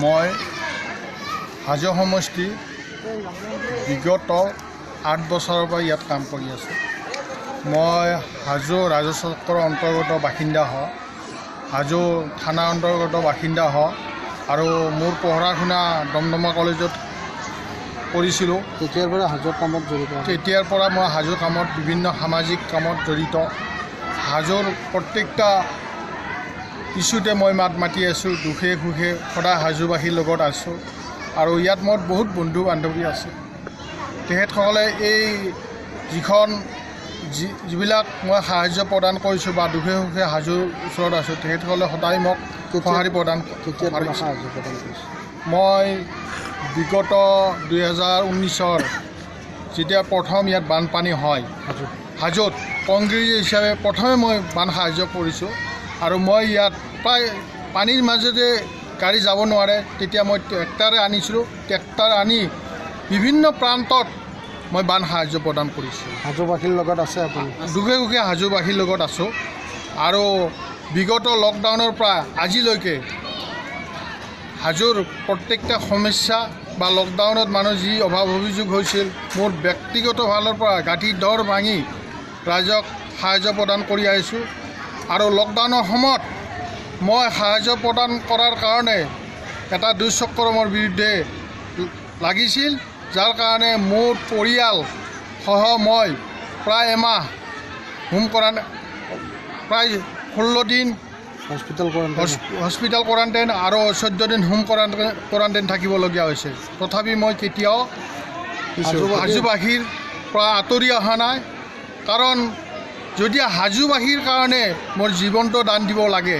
মই হাজো সমষ্টি বিগত 8 বছৰৰ পৰা ইয়াত কাম কৰি আছোঁ। মই হাজো ৰাজহ চক্ৰৰ অন্তৰ্গত বাসিন্দা হয়, হাজো থানাৰ অন্তৰ্গত বাসিন্দা হয় আৰু মোৰ পঢ়া শুনা দমদমা কলেজত কৰিছিলোঁ। তেতিয়াৰ পৰা হাজোৰ কামত জড়িত? তেতিয়াৰ পৰা মই হাজোৰ কামত বিভিন্ন সামাজিক কামত জড়িত। হাজোৰ প্ৰত্যেকটা ইছ্যুতে মই মাত মাতি আছোঁ, দুখে সুখে সদায় হাজোবাসীৰ লগত আছোঁ আৰু ইয়াত মোৰ বহুত বন্ধু বান্ধৱী আছে। তেখেতসকলে এই যিবিলাক মই সাহায্য প্ৰদান কৰিছোঁ বা দুখে সুখে হাজোৰ ওচৰত আছোঁ, তেখেতসকলে সদায় মোক সঁহাৰি প্ৰদান কৰিছে। মই বিগত 2019 যেতিয়া প্ৰথম ইয়াত বানপানী হয় হাজোত কংগ্ৰেছ হিচাপে প্ৰথমে মই বান সাহায্য কৰিছোঁ আৰু মই ইয়াত প্ৰায় পানীৰ মাজতে গাড়ী যাব নোৱাৰে, তেতিয়া মই ট্ৰেক্টৰ আনিছিলোঁ। ট্ৰেক্টৰ আনি বিভিন্ন প্ৰান্তত মই বান সাহায্য প্ৰদান কৰিছোঁ। হাজোবাসীৰ লগত আছে আপুনি? দুখে সুখে হাজোবাসীৰ লগত আছোঁ আৰু বিগত লকডাউনৰ পৰা আজিলৈকে হাজোৰ প্ৰত্যেকটা সমস্যা বা লকডাউনত মানুহ যি অভাৱ অভিযোগ হৈছিল, মোৰ ব্যক্তিগত ফালৰ পৰা গাঁঠিৰ দৰ ভাঙি ৰাইজক সাহায্য প্ৰদান কৰি আহিছোঁ। আৰু লকডাউনৰ সময়ত মই সাহায্য প্ৰদান কৰাৰ কাৰণে এটা দুষ্কৰ্মৰ বিৰুদ্ধে লাগিছিল, যাৰ কাৰণে মোৰ পৰিয়ালসহ মই প্ৰায় এমাহ প্ৰায় 16 দিন হস্পিটেল কোৱাৰেণ্টাইন আৰু 14 দিন হোম কোৱাৰেণ্টাইন থাকিবলগীয়া হৈছে। তথাপি মই কেতিয়াও হাজোবাসীৰ পৰা আঁতৰি অহা নাই, কাৰণ যদি হাজোবাসীৰ কাৰণে মোৰ জীৱনটো দান দিব লাগে,